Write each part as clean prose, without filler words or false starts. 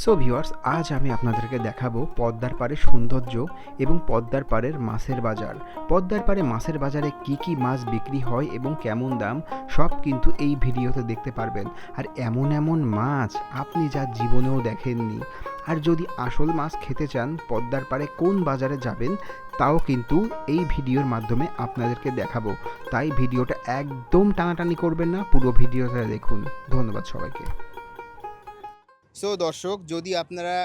So viewers, আজ আমি আপনাদেরকে দেখাবো পদ্মার পাড়ের সৌন্দর্য এবং পদ্মার পাড়ের মাছের বাজার। পদ্মার পাড়ে মাছের বাজারে কি কি মাছ বিক্রি হয় এবং কেমন দাম, সব কিন্তু এই ভিডিওতে দেখতে পারবেন। আর এমন এমন মাছ আপনি যা জীবনেও দেখেননি। আর যদি আসল মাছ খেতে চান, পদ্মার পাড়ে কোন বাজারে যাবেন তাও কিন্তু এই ভিডিওর মাধ্যমে আপনাদেরকে দেখাবো। তাই ভিডিওটা একদম টানাটানি করবেন না, পুরো ভিডিওটা দেখুন। ধন্যবাদ সবাইকে। সো দর্শক, যদি আপনারা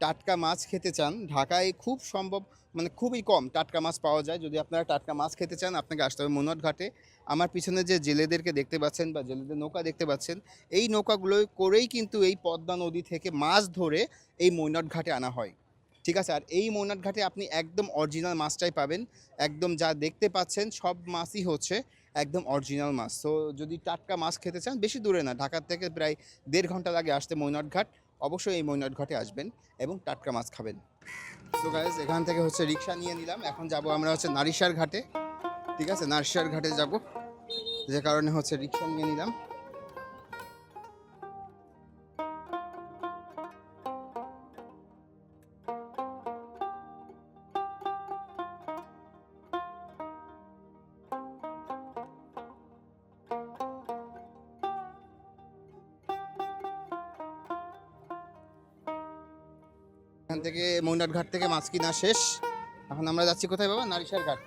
টাটকা মাছ খেতে চান, ঢাকায় খুব সম্ভব খুবই কম টাটকা মাছ পাওয়া যায়। যদি আপনারা টাটকা মাছ খেতে চান, আপনাকে আসতে হবে মনোহর ঘাটে। আমার পিছনে যে জেলেদেরকে দেখতে পাচ্ছেন বা জেলেদের নৌকা দেখতে পাচ্ছেন, এই নৌকাগুলো করেই কিন্তু এই পদ্মা নদী থেকে মাছ ধরে এই মৈনট ঘাটে আনা হয়। ঠিক আছে, আর এই মৈনট ঘাটে আপনি একদম অরিজিনাল মাছটাই পাবেন। একদম যা দেখতে পাচ্ছেন সব মাছই হচ্ছে একদম অরিজিনাল মাছ। সো যদি টাটকা মাছ খেতে চান, বেশি দূরে না, ঢাকার থেকে প্রায় 1.5 ঘন্টা লাগে আসতে মৈনট ঘাট। অবশ্যই এই মৈনট ঘাটে আসবেন এবং টাটকা মাছ খাবেন। সো গাইস, এখান থেকে হচ্ছে রিক্সা নিয়ে নিলাম। এখন যাব আমরা হচ্ছে নারিশার ঘাটে। ঠিক আছে, নারিশার ঘাটে যাব, যে কারণে হচ্ছে রিক্সা নিয়ে নিলাম। এখান থেকে মৈনট ঘাট থেকে মাছ কিনা শেষ। এখন আমরা যাচ্ছি কোথায় বাবা? নারিশার ঘাট।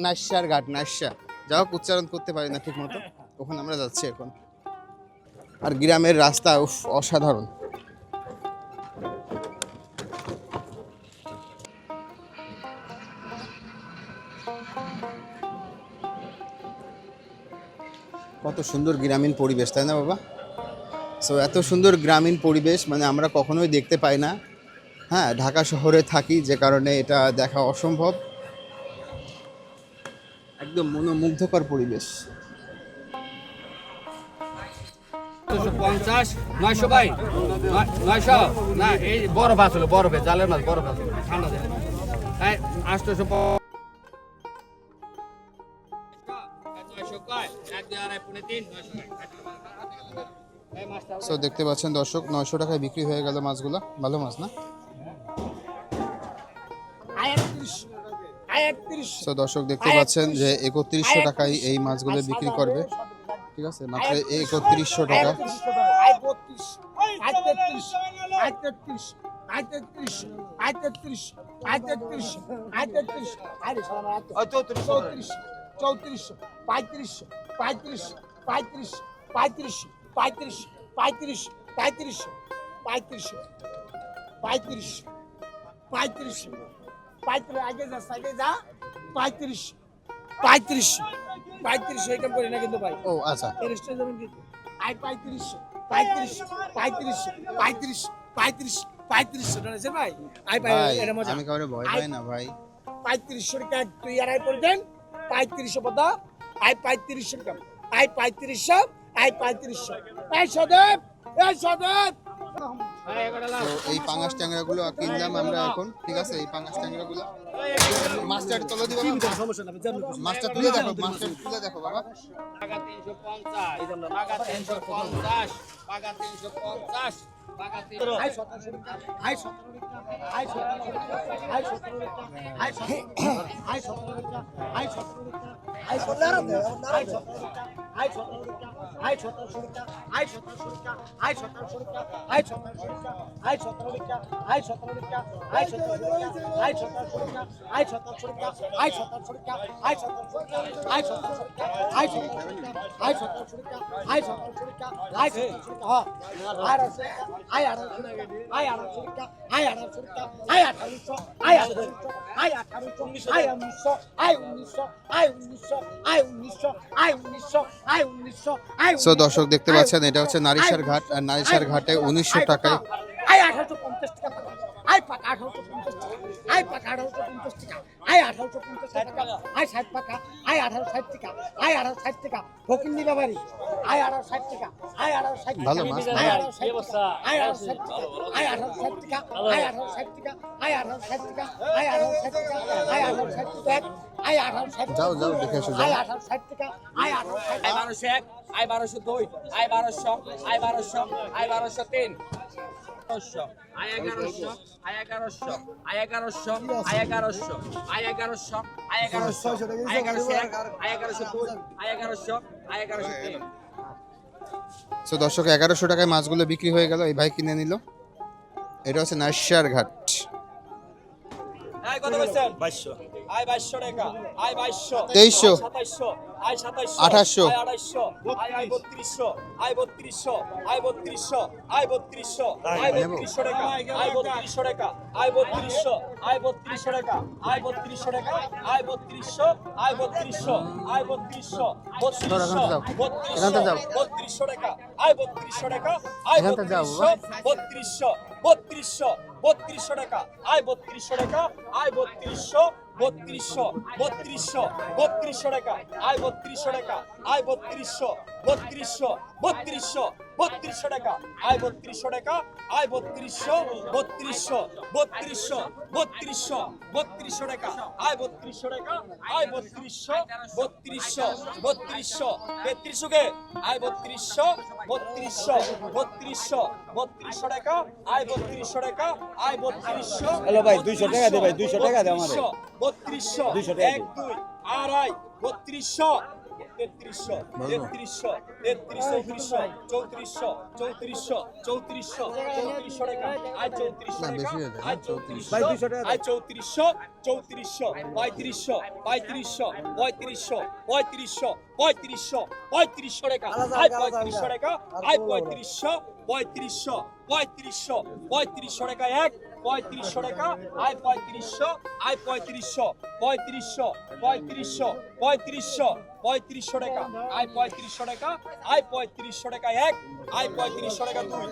নারিশার ঘাট, নারিশা। যাই হোক, উচ্চারণ করতে পারি না ঠিক মতো। ওখানে আমরা যাচ্ছি এখন। আর গ্রামের রাস্তা অসাধারণ। কত সুন্দর গ্রামীণ পরিবেশ, তাই না বাবা? সো এত সুন্দর গ্রামীণ পরিবেশ আমরা কখনোই দেখতে পাই না। হ্যাঁ, ঢাকা শহরে থাকি, যে কারণে এটা দেখা অসম্ভব। একদম মনোমুগ্ধকর পরিবেশ। 950 900 ভাই 900 না, এই বড় মাছ হলো, বড় মাছ, জালের মাছ, বড় মাছ ঠান্ডা দেয়। এই 800 সো দেখতে পাচ্ছেন দর্শক, 900 টাকায় বিক্রি হয়ে গেল মাছগুলো। ভালো মাছ না? সো দর্শক দেখতে পাচ্ছেন যে 3100 টাকায় এই মাছগুলো বিক্রি করবে। ঠিক আছে, মাত্র 3100 টাকা। ও আচ্ছা, আমি কাউরে ভয় পাই না ভাই। 3500 টাকা তুই আড়াই করে দেন। 3500 পদা, 3500 টাকা, 3500, 3500, এই সদেব, এই সদেব। তো এই পাঙাশ ট্যাংরাগুলো কিনলাম আমরা এখন। ঠিক আছে, এই পাঙাশ ট্যাংরাগুলো মাছটা তুলে দিব। মাছটা তুলে দেখো, মাছটা তুলে দেখো বাবা। টাকা 350, টাকা 350, টাকা 350, টাকা 1900। সো দর্শক দেখতে পাচ্ছেন, এটা হচ্ছে নারিশার ঘাট। আর নারিশার ঘাটে 1900 টাকায় 1850 টাকা, 1850 টাকা, 1850 টাকা, 1850 টাকা, 60 টাকা, 1860 টাকা, 1860 টাকা, ফকির নিবাবাড়ি, 1860 টাকা, 1860 টাকা, ভালো মাছ। 1860 টাকা, 1860 টাকা, 1860 টাকা, 1860 টাকা, 1860 টাকা, 1860 টাকা, 1860 টাকা, 1860 যাও যাও দেখে এসো, যাও। 1860 টাকা, 1860 1201, 1202, 1200, 1200, 1203 আয় 1100 আয় 1100 আয় 1100 আয় 1100 আয় 1100 আয় 1100 আয় 1100 আয় 1100 আয় 1100 আয় 1100 সো দর্শক 1100 টাকায় মাছগুলো বিক্রি হয়ে গেল, এই ভাই কিনে নিল। এটা হচ্ছে নাইশার ঘাট। আয় কত বলছেন 2200 আয় 2200 টাকা আয় 2200 2300 2700 আয় 2700 2800 আয় 2800 আয় 3200 আয় 3200 আয় 3200 আয় 3200 আয় 3200 টাকা আয় 3200 টাকা আয় 3200 আয় 3200 টাকা আয় 3200 টাকা আয় 3200 আয় 3200 আয় 3200 3200 টাকা আয় 3200 টাকা আয় 3200 3200 টাকা আয় 3200 টাকা আয় 3200 3200 টাকা আয় 3200 টাকা আয় 3200 টাকা আয় 3200 টাকা আয় 3200 টাকা আয় 3200 টাকা আয় 3200 কে আয় 3200 টাকা আয় 3200 টাকা আয় 3200 হ্যালো ভাই 200 টাকা দে ভাই 200 টাকা দে আমারে 3200 200 টাকা দে। 1 2 আড়াই 3200 3300 টাকা আয় 3400 আয় 3400 ভাই 200 টাকা আয় 3400 3500 টাকা আয় 3500 টাকা আয় 3500 টাকা এক 3500 টাকা আয় 3500 আয় 3500 টাকা আয় 3500 টাকা আয় 3500 টাকা এক আয় 3500 টাকা দুই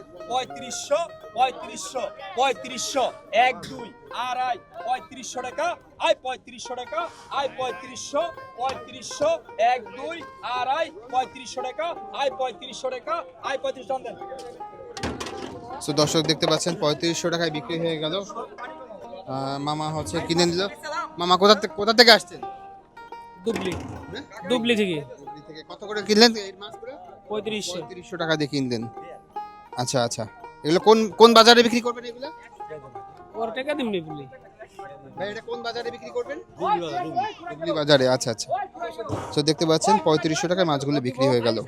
3500 এক দুই আড়াই 3500 টাকা আয় 3500 টাকা আয় 3500 এক দুই আড়াই 3500 টাকা আয় 3500 টাকা আয় 35 টাকা দেন সো দর্শক দেখতে পাচ্ছেন 3500 টাকায় বিক্রি হয়ে গেল। মামা হচ্ছে কিনে নিল। মামা কোথা থেকে আসছেন? দুবলি হ্যাঁ? দুবলি থেকে হুগলি থেকে। কত করে কিনলেন এই মাছগুলো? 3500 3500 টাকা দিয়ে কিনলেন। আচ্ছা আচ্ছা, এগুলো কোন বাজারে বিক্রি করবেন এগুলো? ওর টাকা দিমনি বলি ভাই এটা কোন বাজারে বিক্রি করবেন? হুগলি বাজারে। আচ্ছা আচ্ছা। সো দেখতে পাচ্ছেন 3500 টাকায় মাছগুলো বিক্রি হয়ে গেল।